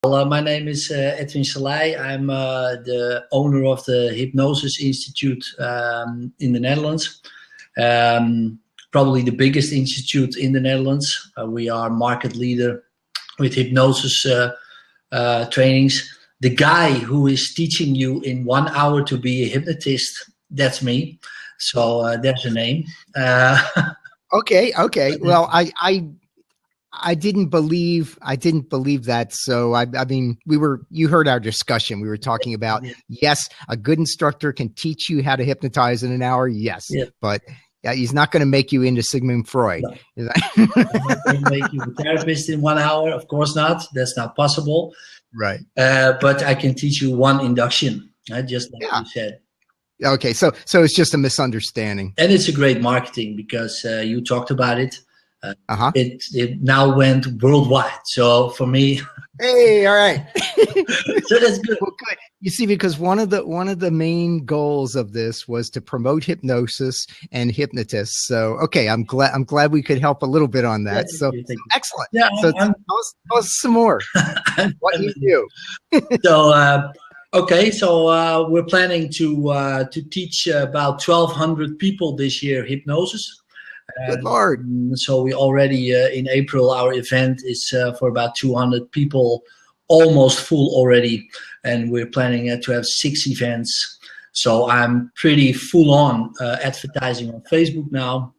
Well, my name is Edwin Selij. I'm the owner of the Hypnosis Institute in the Netherlands. Probably the biggest institute in the Netherlands. We are market leader with hypnosis trainings. The guy who is teaching you in 1 hour to be a hypnotist, that's me. So there's a name. Okay. Well, I didn't believe that. So I mean, you heard our discussion. We were talking about, yes, a good instructor can teach you how to hypnotize in an hour. Yes, but he's not going to make you into Sigmund Freud. No. I'm not going to make you a therapist in 1 hour. Of course not. That's not possible. Right. But I can teach you one induction, just like you said. Okay. So it's just a misunderstanding. And it's a great marketing because you talked about it. It now went worldwide. So for me, hey, all right. So that's good. Well, good. You see, because one of the main goals of this was to promote hypnosis and hypnotists. So okay, I'm glad we could help a little bit on that. So excellent. Yeah, so tell us some more. What you do. So okay, so we're planning to teach about 1,200 people this year hypnosis. Good Lord. So we already, in April, our event is for about 200 people, almost full already. And we're planning to have 6 events. So I'm pretty full on advertising on Facebook now.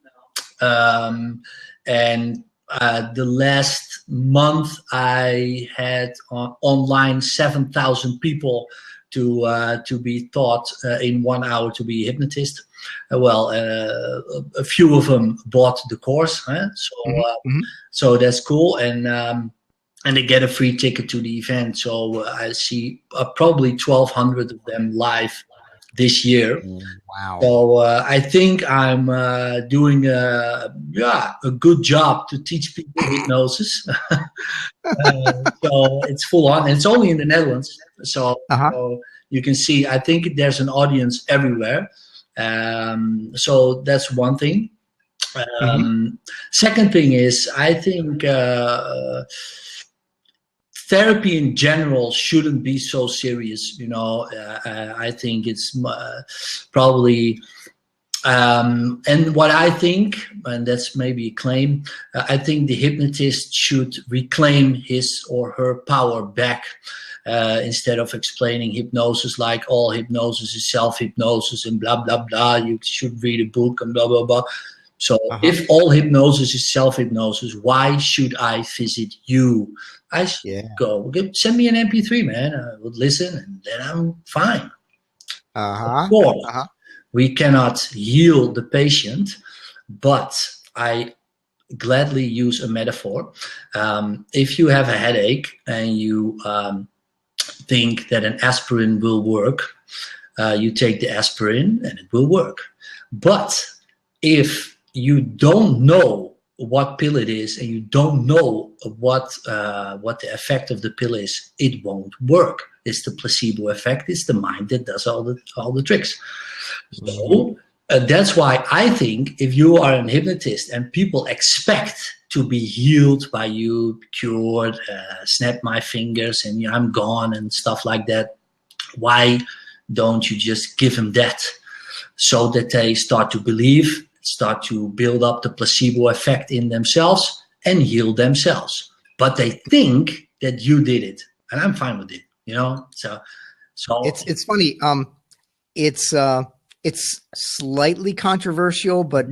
And the last month I had online 7,000 people to be taught in 1 hour to be a hypnotist. A few of them bought the course, so that's cool, and they get a free ticket to the event. So I see probably 1,200 of them live this year. Wow! So I think I'm doing a good job to teach people hypnosis. So it's full on, and it's only in the Netherlands. So you can see, I think there's an audience everywhere. So that's one thing. Second thing is, I think therapy in general shouldn't be so serious. I think it's probably, and what I think, and that's maybe a claim, I think the hypnotist should reclaim his or her power back. Instead of explaining hypnosis like all hypnosis is self-hypnosis and blah, blah, blah, you should read a book and blah, blah, blah. So if all hypnosis is self-hypnosis, why should I visit you? I should go, send me an MP3, man. I would listen and then I'm fine. Of course, we cannot heal the patient, but I gladly use a metaphor. If you have a headache and you think that an aspirin will work, you take the aspirin and it will work. But if you don't know what pill it is and you don't know what the effect of the pill is, it won't work. It's the placebo effect. It's the mind that does all the tricks. So that's why I think if you are a hypnotist and people expect to be healed by you, cured, snap my fingers and I'm gone and stuff like that, why don't you just give them that so that they start to believe, start to build up the placebo effect in themselves and heal themselves? But they think that you did it, and I'm fine with it, So it's funny. It's slightly controversial, but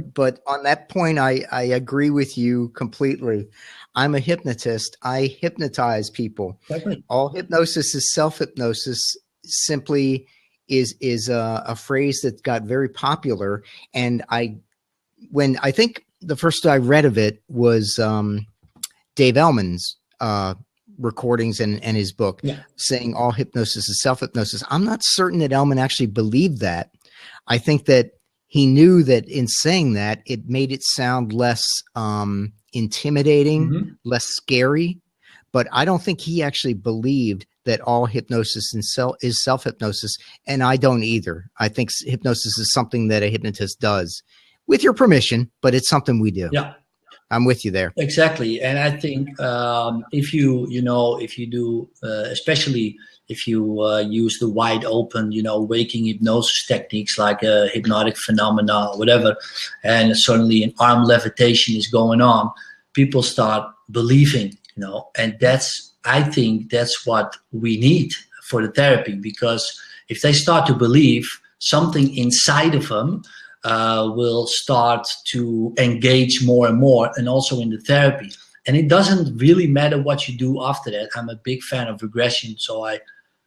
on that point, I agree with you completely. I'm a hypnotist. I hypnotize people. Exactly. All hypnosis is self-hypnosis. Simply is a phrase that got very popular. And I think the first I read of it was Dave Ellman's recordings and his book, saying all hypnosis is self-hypnosis. I'm not certain that Ellman actually believed that. I think that he knew that in saying that, it made it sound less intimidating, less scary. But I don't think he actually believed that all hypnosis is self-hypnosis, and I don't either. I think hypnosis is something that a hypnotist does with your permission, but it's something we do. Yeah. I'm with you there. Exactly, and I think if you do, especially if you use the wide open, waking hypnosis techniques like hypnotic phenomena or whatever, and suddenly an arm levitation is going on, people start believing, and I think that's what we need for the therapy, because if they start to believe, something inside of them will start to engage more and more, and also in the therapy. And it doesn't really matter what you do after that. I'm a big fan of regression, so I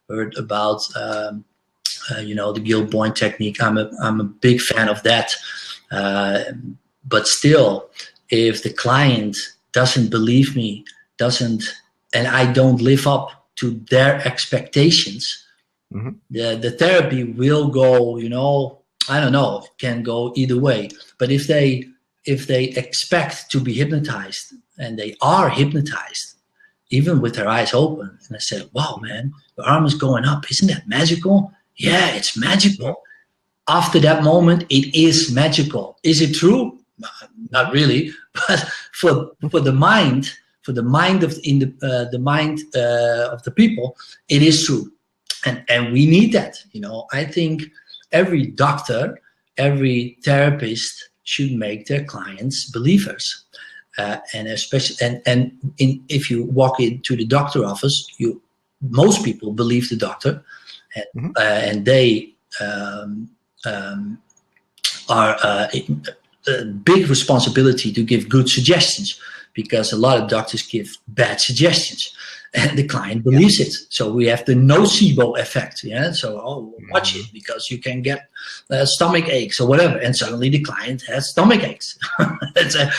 heard about the Gil Boyne technique. I'm a big fan of that. But still, if the client doesn't believe me, and I don't live up to their expectations, the therapy will go, I don't know, it can go either way. But if they expect to be hypnotized, and they are hypnotized, even with their eyes open, and I say, wow, man, your arm is going up. Isn't that magical? Yeah, it's magical. After that moment, it is magical. Is it true? Not really, but for the mind, of the mind of the people, it is true, and we need that. I think every doctor, every therapist should make their clients believers, and especially if you walk into the doctor office, most people believe the doctor, and they are a big responsibility to give good suggestions, because a lot of doctors give bad suggestions and the client believes it. So we have the nocebo effect. Yeah. So watch it, because you can get stomach aches or whatever, and suddenly the client has stomach aches. That's a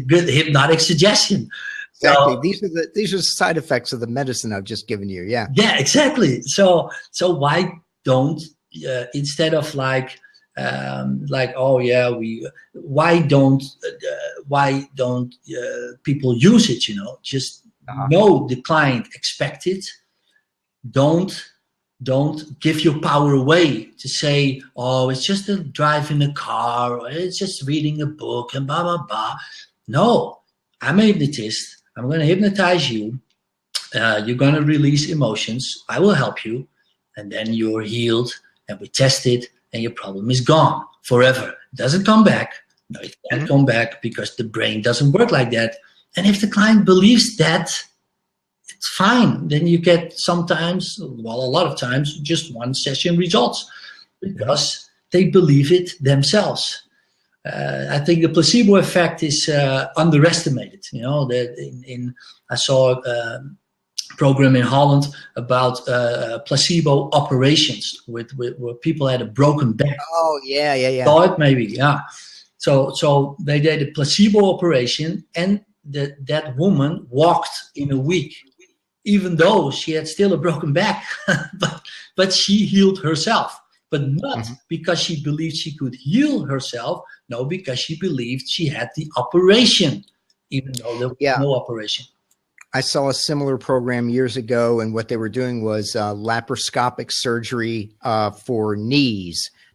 good hypnotic suggestion. Exactly. So, these are the side effects of the medicine I've just given you. Yeah. Yeah, exactly. So why don't instead of why don't people use it? Just know the client expect it. Don't give your power away to say, oh, it's just a drive in a car, or it's just reading a book and blah blah blah. No, I'm a hypnotist. I'm going to hypnotize you. You're going to release emotions. I will help you, and then you're healed. And we test it, and your problem is gone forever. It doesn't come back. No, it can't come back, because the brain doesn't work like that. And if the client believes that, it's fine. Then you get sometimes, well, a lot of times, just one session results, because they believe it themselves. I think the placebo effect is underestimated. I saw program in Holland about placebo operations where people had a broken back. Oh, yeah. Saw it maybe, yeah. So they did a placebo operation, and that woman walked in a week, even though she had still a broken back, but she healed herself. But not because she believed she could heal herself. No, because she believed she had the operation, even though there was no operation. I saw a similar program years ago, and what they were doing was laparoscopic surgery for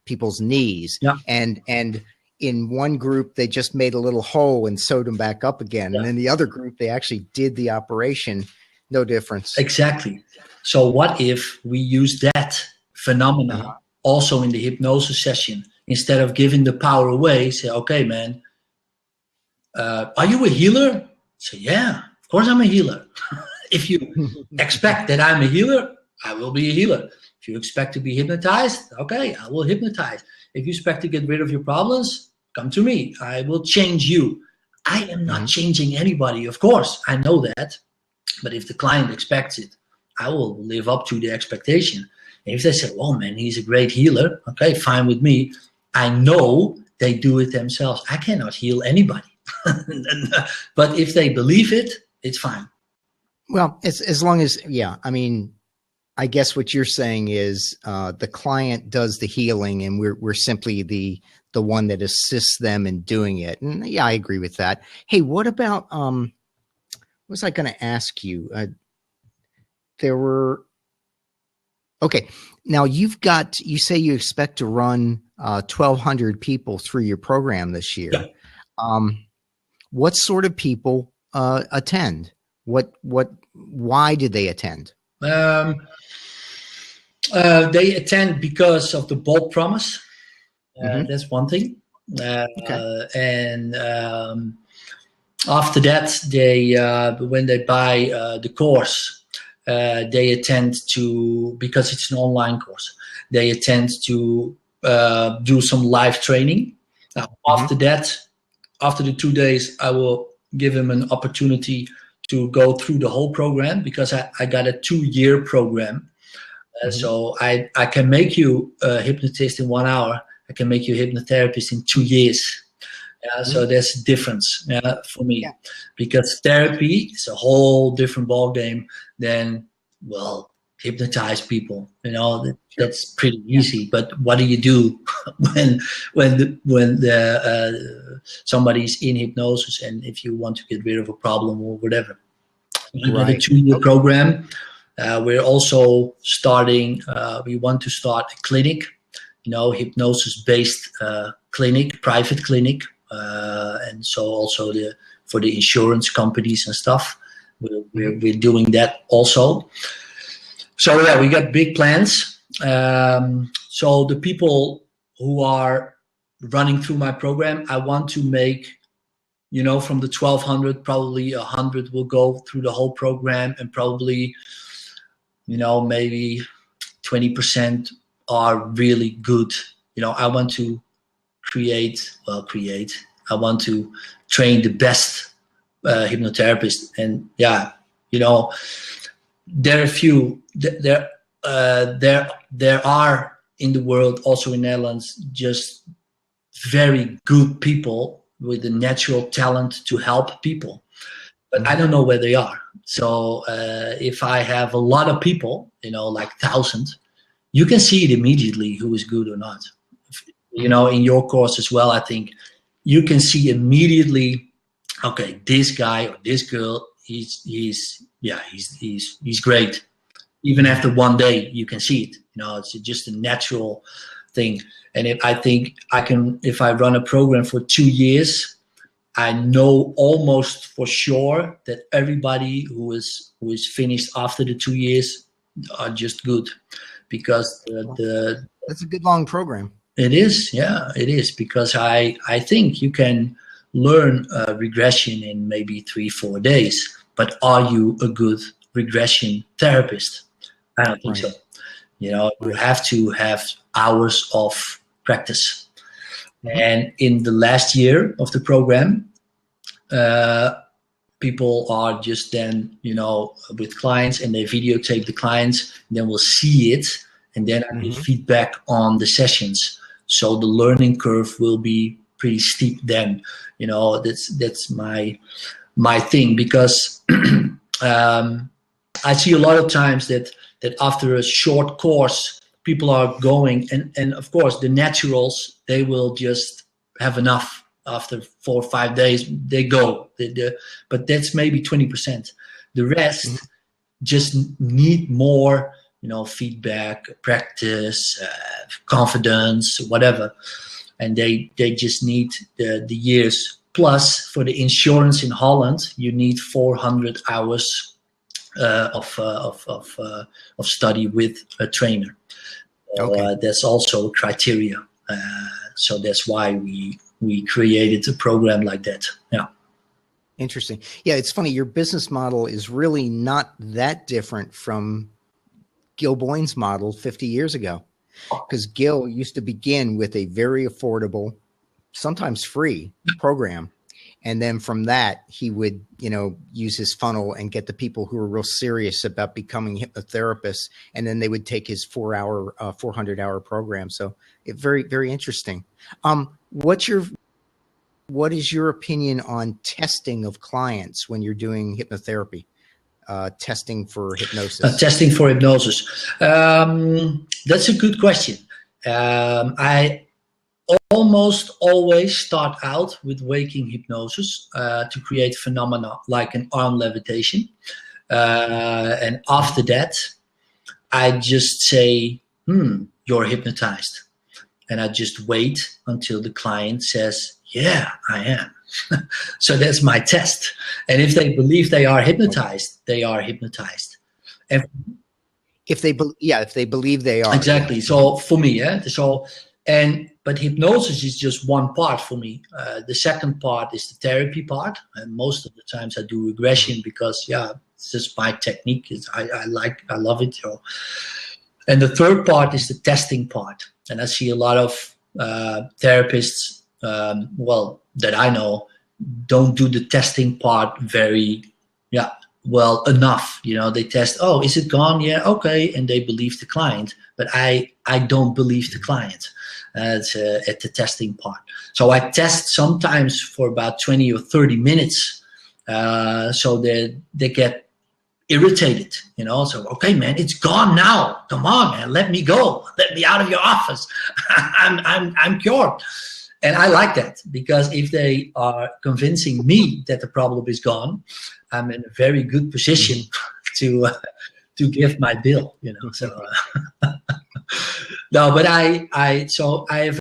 people's knees. Yeah. And in one group, they just made a little hole and sewed them back up again. Yeah. And in the other group, they actually did the operation. No difference. Exactly. So what if we use that phenomena also in the hypnosis session? Instead of giving the power away, say, okay, man, are you a healer? Say, yeah. Of course I'm a healer. If you expect that I'm a healer, I will be a healer. If you expect to be hypnotized, okay, I will hypnotize. If you expect to get rid of your problems, come to me. I will change you. I am not changing anybody, of course. I know that. But if the client expects it, I will live up to the expectation. And if they say, oh, man, he's a great healer, okay, fine with me. I know they do it themselves. I cannot heal anybody. But if they believe it, it's fine. Well, as long as, I mean, I guess what you're saying is the client does the healing, and we're simply the one that assists them in doing it. And yeah, I agree with that. Hey, what about what was I going to ask you? Okay. Now you say you expect to run 1,200 people through your program this year. Yeah. what sort of people attend? Why did they attend? They attend because of the bold promise. Mm-hmm. That's one thing. Okay. And after that, they when they buy the course, they attend to, because it's an online course, they attend to do some live training. After that, after the 2 days, I will give him an opportunity to go through the whole program, because I got a 2-year program. So I can make you a hypnotist in 1 hour. I can make you a hypnotherapist in 2 years. So there's a difference for me, because therapy is a whole different ball game than, well, hypnotize people. That's pretty easy. But what do you do when somebody's in hypnosis, and if you want to get rid of a problem or whatever? Right. A 2-year program. We're also starting. We want to start a clinic, hypnosis-based clinic, private clinic. And so also for the insurance companies and stuff, we're doing that also. So yeah, we got big plans. So the people who are running through my program, I want to make, from the 1,200, probably 100 will go through the whole program, and probably, maybe 20% are really good. I want to I want to train the best hypnotherapists. And there are a few, there are in the world, also in Netherlands, just very good people with the natural talent to help people. But I don't know where they are. So if I have a lot of people, like 1,000, you can see it immediately who is good or not. In your course as well, I think you can see immediately, okay, this guy or this girl, he's great. Even after 1 day, you can see it. It's just a natural thing. And I think if I run a program for 2 years, I know almost for sure that everybody who is finished after the 2 years are just good, because that's a good long program. It is, yeah, it is, because I think you can learn regression in maybe 3-4 days, but are you a good regression therapist? I don't think so. You have to have hours of practice. And in the last year of the program, people are just then, with clients, and they videotape the clients, and then we'll see it, and then I give feedback on the sessions. So the learning curve will be pretty steep then. That's my thing, because I see a lot of times that after a short course, people are going, and of course the naturals, they will just have enough. After 4 or 5 days, they go. But that's maybe 20%. The rest just need more, feedback, practice, confidence, whatever. And they just need the years. Plus, for the insurance in Holland, you need 400 hours of study with a trainer. That's also a criteria. So that's why we created a program like that. Yeah. Interesting. Yeah, it's funny. Your business model is really not that different from Gil Boyne's model 50 years ago, because Gil used to begin with a very affordable, sometimes free program. And then from that, he would, use his funnel and get the people who were real serious about becoming hypnotherapists. And then they would take his 400-hour program. So very, very interesting. What is your opinion on testing of clients when you're doing hypnotherapy? Testing for hypnosis. Testing for hypnosis. That's a good question. I almost always start out with waking hypnosis to create phenomena like an arm levitation. And after that, I just say, you're hypnotized. And I just wait until the client says, yeah, I am. So that's my test. And if they believe they are hypnotized, they are hypnotized. And if they believe they are. exactly. So for me, but hypnosis is just one part for me. The second part is the therapy part, and most of the times I do regression because it's just my technique. I love it. And the third part is the testing part, and I see a lot of therapists, that I know, don't do the testing part very well enough. They test, oh, is it gone? Yeah, okay, and they believe the client, but I don't believe the client at the testing part. So I test sometimes for about 20 or 30 minutes, so they get irritated, so, okay, man, it's gone now, come on, man, let me go, let me out of your office. I'm cured. And I like that, because if they are convincing me that the problem is gone, I'm in a very good position to give my bill, So no, but I have.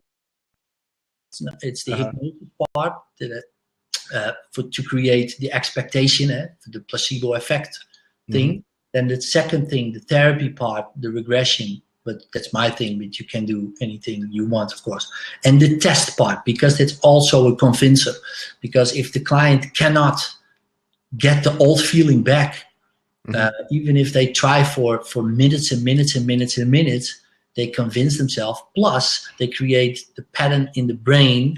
It's the hypnosis part to create the expectation, for the placebo effect thing. Then the second thing, the therapy part, the regression. But that's my thing, but you can do anything you want, of course. And the test part, because it's also a convincer. Because if the client cannot get the old feeling back, even if they try for minutes and minutes and minutes and minutes, they convince themselves. Plus, they create the pattern in the brain.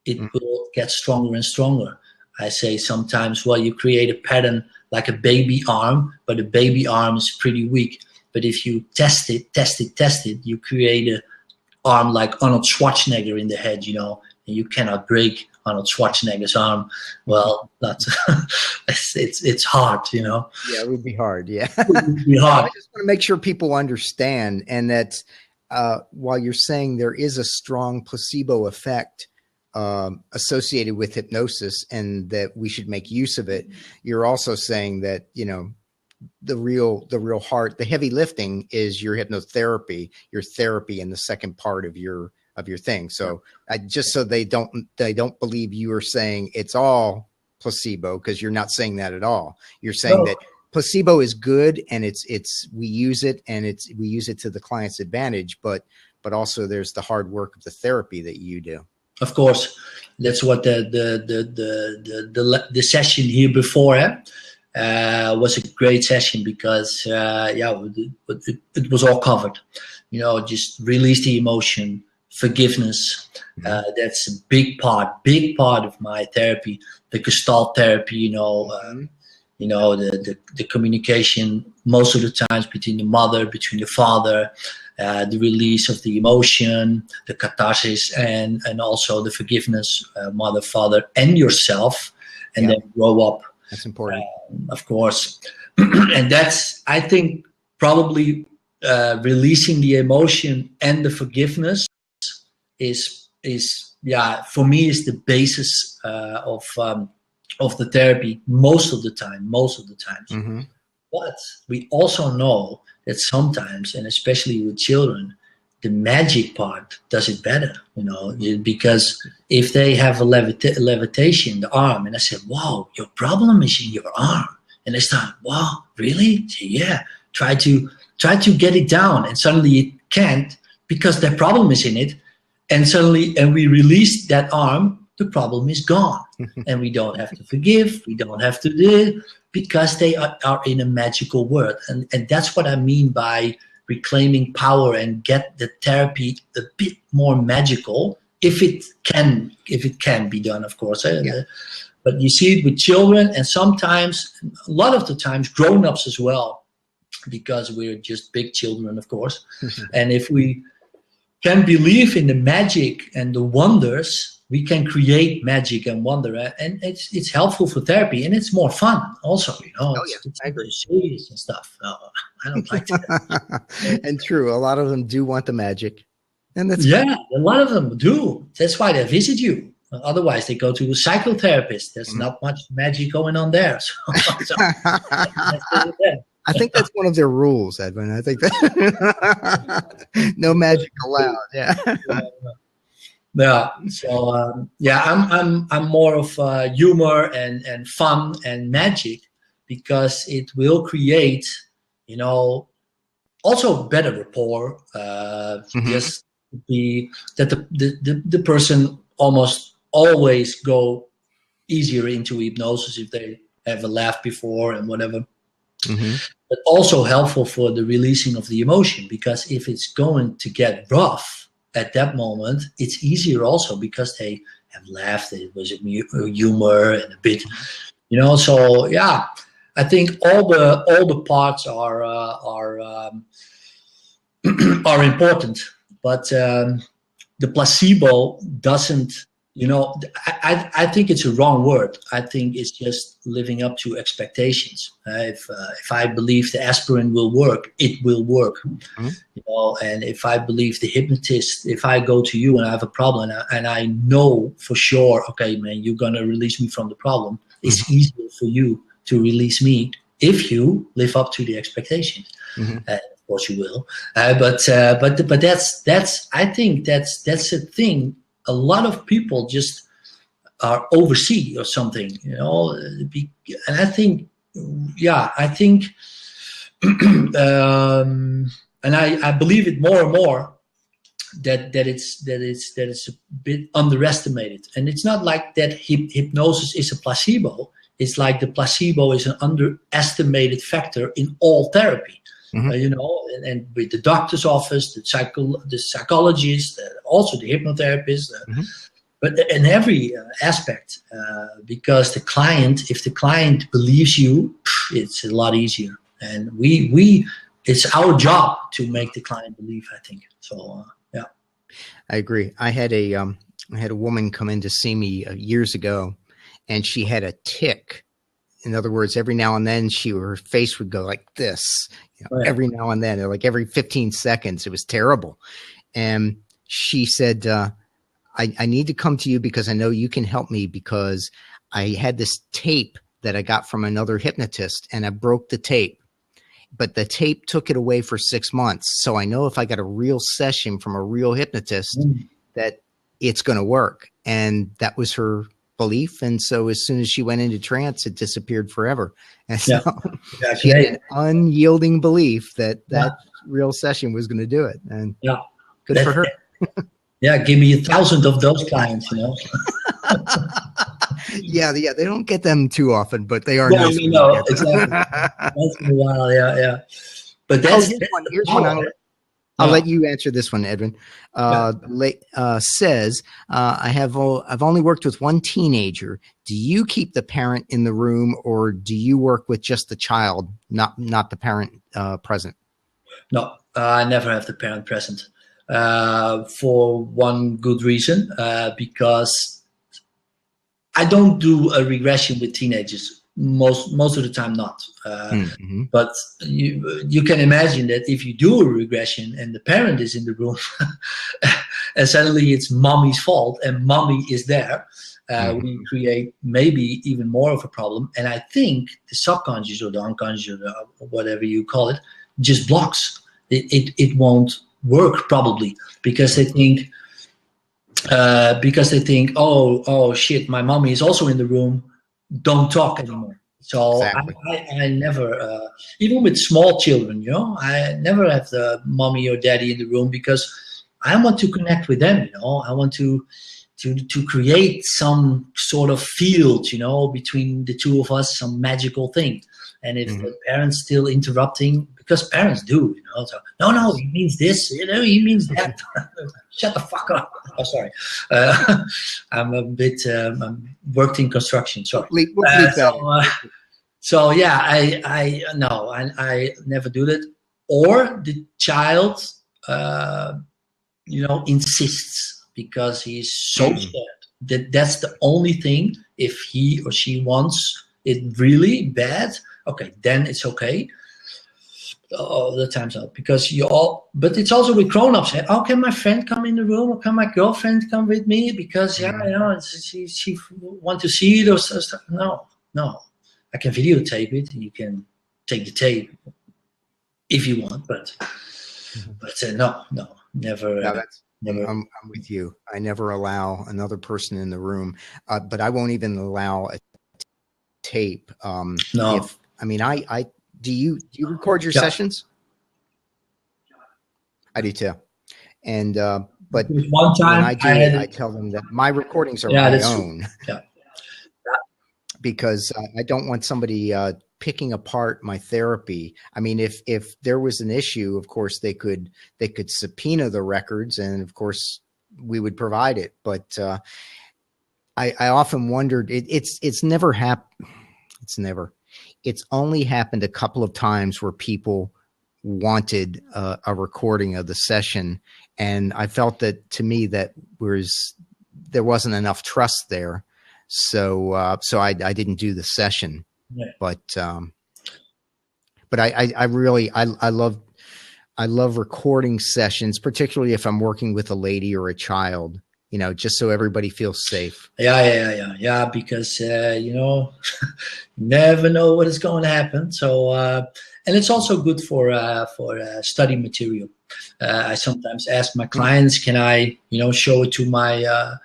It will get stronger and stronger. I say sometimes, well, you create a pattern like a baby arm, but a baby arm is pretty weak. But if you test it, you create an arm like Arnold Schwarzenegger in the head, and you cannot break Arnold Schwarzenegger's arm. Well, that's it's hard, Yeah, it would be hard. Yeah, it would be hard. I just want to make sure people understand, and that while you're saying there is a strong placebo effect associated with hypnosis, and that we should make use of it, you're also saying that the real heart, the heavy lifting is your hypnotherapy, your therapy in the second part of your thing. So just so they don't believe you are saying it's all placebo, because you're not saying that at all. You're saying that placebo is good, and we use it to the client's advantage, but also there's the hard work of the therapy that you do. Of course, that's what the session here before was a great session, because it was all covered. Just release the emotion, forgiveness. That's a big part of my therapy. The Gestalt therapy, the communication most of the times between the mother, between the father, the release of the emotion, the catharsis, and also the forgiveness, mother, father, and yourself, and then grow up. That's important. Of course. And that's, I think, probably releasing the emotion and the forgiveness is for me is the basis of the therapy most of the time. But we also know that sometimes, and especially with children, the magic part does it better, because if they have a levitation, the arm, and I said, wow, your problem is in your arm. And they start, wow, really? Say, yeah, try to get it down. And suddenly it can't, because their problem is in it. And we release that arm, the problem is gone. And we don't have to forgive, we don't have to do it, because they are in a magical world. And that's what I mean by reclaiming power, and get the therapy a bit more magical, if it can be done, of course. But you see it with children, and sometimes, a lot of the times, grown-ups as well, because we're just big children, of course. And if we can believe in the magic and the wonders, we can create magic and wonder, and it's helpful for therapy, and it's more fun also. It's I agree. serious and stuff. I don't like that. And true, a lot of them do want the magic, and that's a lot of them do. That's why they visit you. Otherwise, they go to a psychotherapist. There's not much magic going on there. So I think that's one of their rules, Edwin. I think that no magic allowed. Yeah. Yeah. So yeah, I'm more of humor and fun and magic, because it will create, you know, also better rapport. Hmm. Just be that the person almost always go easier into hypnosis if they have a laugh before and whatever. Hmm. But also helpful for the releasing of the emotion, because if it's going to get rough at that moment, it's easier also because they have laughed. It was a humor and a bit, you know. So yeah, I think all the parts are important, but the placebo doesn't. You know, I think it's a wrong word. I think it's just living up to expectations. If I believe the aspirin will work, it will work. Hmm. You know, and if I believe the hypnotist, if I go to you and I have a problem, and I know for sure, okay, man, you're gonna release me from the problem. It's Hmm. easier for you to release me if you live up to the expectations. Hmm. Of course you will, but that's I think that's a thing. A lot of people just are overseas or something, you know. And I think, yeah, I think, and I believe it more and more that it's a bit underestimated. And it's not like that hypnosis is a placebo. It's like the placebo is an underestimated factor in all therapy. Hmm. You know, and with the doctor's office, the psychologist, also the hypnotherapist, Hmm. but in every aspect, because the client, if the client believes you, it's a lot easier. And it's our job to make the client believe, I think. So yeah. I agree. I had a woman come in to see me years ago, and she had a tic. In other words, every now and then her face would go like this, you know, Oh, yeah. every now and then, like every 15 seconds. It was terrible. And she said, I need to come to you because I know you can help me, because I had this tape that I got from another hypnotist and I broke the tape, but the tape took it away for 6 months. So I know if I got a real session from a real hypnotist Mm. that it's going to work. And that was her belief. And so as soon as she went into trance, it disappeared forever. And so Yeah, she had exactly. an unyielding belief that Yeah, real session was going to do it. And yeah. good for her. Yeah, give me 1,000 of those clients, you know. Yeah. They don't get them too often, but they are Yeah, nice you when you know, get exactly. them. Once in a while, yeah, yeah. But Oh, that's here's one. the Here's one. power. I'll Yeah, let you answer this one, Edwin. yeah. Says, I've only worked with one teenager. Do you keep the parent in the room, or do you work with just the child, not the parent present? No, I never have the parent present, for one good reason, because I don't do a regression with teenagers. Most of the time, not. Mm-hmm. But you can imagine that if you do a regression and the parent is in the room, and suddenly it's mommy's fault and mommy is there, Mm-hmm. we create maybe even more of a problem. And I think the subconscious or the unconscious or whatever you call it just blocks. It won't work probably because they think. Oh shit, my mommy is also in the room. Don't talk anymore. So Exactly. I never, even with small children, you know, I never have the mommy or daddy in the room because I want to connect with them. You know, I want to create some sort of field, you know, between the two of us, some magical thing. And if Mm-hmm. the parents still interrupting, because parents do, you know, so no, Yes. he means this, you know, he means that. Shut the fuck up. Oh, sorry. Uh, I'm a bit I'm worked in construction. Sorry. We'll Uh, bleep that in. so uh, so yeah, I no, I never do that. Or the child, you know, insists because he's so Mm-hmm. scared that that's the only thing. If he or she wants it really bad, okay, then it's okay. All the time's up because you all. But it's also with grown-ups. Hey, oh, can my friend come in the room, or can my girlfriend come with me? Because yeah, you know, she want to see it or stuff. No, I can videotape it. You can take the tape if you want, but Mm-hmm. no, never. No, Never. I'm with you. I never allow another person in the room, but I won't even allow a tape. No. If I mean, I do you record your Yeah. sessions? I do too. And but one time when I do, I tell them that my recordings are my own. True. Yeah. Because I don't want somebody picking apart my therapy. I mean, if there was an issue, of course they could subpoena the records, and of course we would provide it. But I often wondered, it's never happened. It's only happened a couple of times where people wanted a recording of the session, and I felt that, to me, that there wasn't enough trust there. So I didn't do the session, Yeah. but I really love recording sessions, particularly if I'm working with a lady or a child, just so everybody feels safe. Yeah. Because you never know what is going to happen. So and it's also good for study material. I sometimes ask my clients, can I show it to my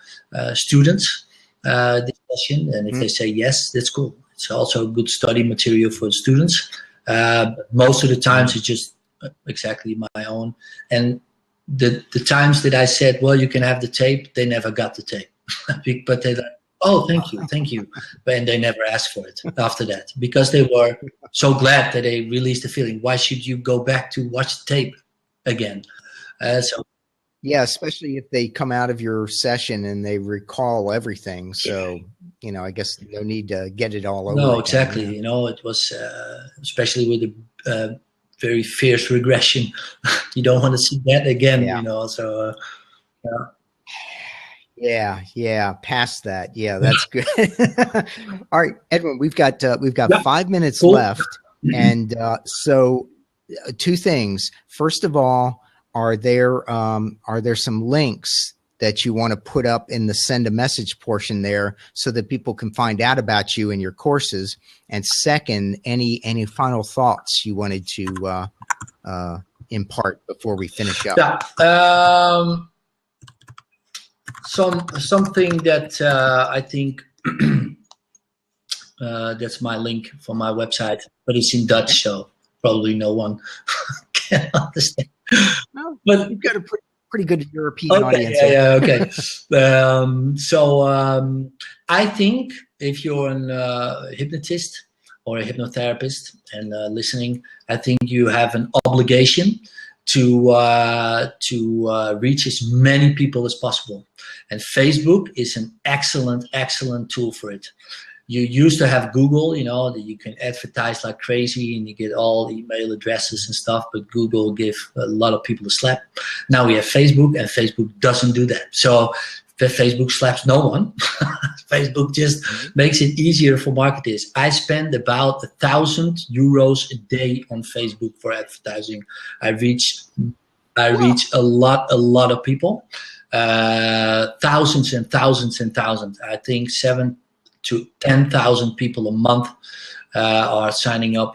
students? This session, and if they say yes, that's cool. It's also good study material for the students. Most of the times it's just exactly my own. And the times that I said, well, you can have the tape, they never got the tape. But they're like, oh, thank you. And they never asked for it after that, because they were so glad that they released the feeling. Why should you go back to watch the tape again? Yeah, especially if they come out of your session and they recall everything. So, I guess no need to get it all over. No, exactly. Yeah. It was especially with the very fierce regression. You don't want to see that again. Yeah. So yeah. Past that, yeah, that's good. All right, Edwin, we've got 5 minutes left, and so two things. First of all, are there some links that you want to put up in the send a message portion there so that people can find out about you and your courses? And second, any final thoughts you wanted to impart before we finish up? Yeah. Something that I think that's my link for my website, but it's in Dutch, so probably no one can understand. No, but you've got a pretty good European audience. Okay. So I think if you're a hypnotist or a hypnotherapist and listening, I think you have an obligation to reach as many people as possible. And Facebook is an excellent tool for it. You used to have Google, that you can advertise like crazy and you get all email addresses and stuff, but Google give a lot of people a slap. Now we have Facebook, and Facebook doesn't do that. So Facebook slaps no one. Facebook just makes it easier for marketers. I spend about €1,000 a day on Facebook for advertising. I reach a lot of people, thousands and thousands and thousands. I think 7,000 to 10,000 people a month are signing up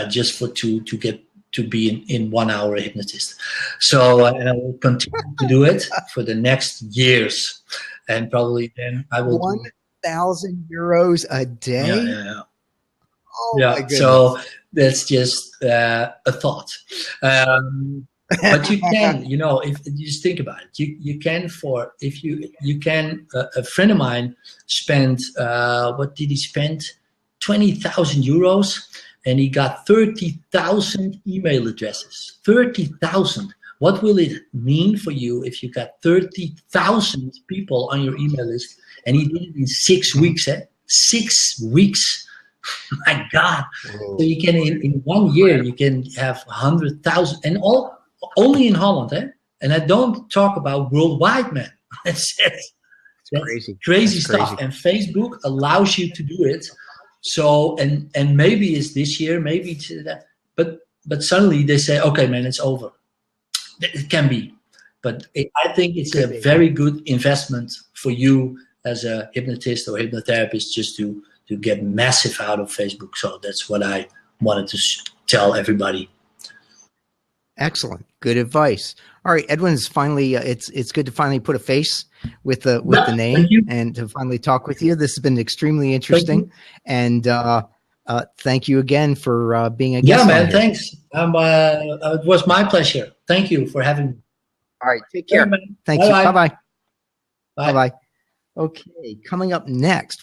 just to get to be in 1 hour a hypnotist. So and I will continue to do it for the next years, and probably then I will. €1,000 a day. Yeah. Oh my goodness. So that's just a thought. But you can, if you just think about it, you can a friend of mine spent, what did he spend? €20,000, and he got 30,000 email addresses. 30,000. What will it mean for you if you got 30,000 people on your email list? And he did it in 6 weeks. 6 weeks. My God. Whoa. So you can, in 1 year, you can have 100,000, and only in Holland, and I don't talk about worldwide, man. That's crazy stuff. And Facebook allows you to do it. So and maybe it's this year, maybe it's that, but suddenly they say, okay, man, it's over. It can be, but I think it's a very good investment for you as a hypnotist or hypnotherapist, just to get massive out of Facebook. So that's what I wanted to tell everybody. Excellent. Good advice. All right, Edwin's finally. It's good to finally put a face with the name Thank you. and to finally talk with you. This has been extremely interesting, and thank you again for being a guest. Yeah, man. On here. Thanks. It was my pleasure. Thank you for having me. All right. Take care. Yeah, Thank you. Bye bye. Bye. Bye bye. Okay. Coming up next.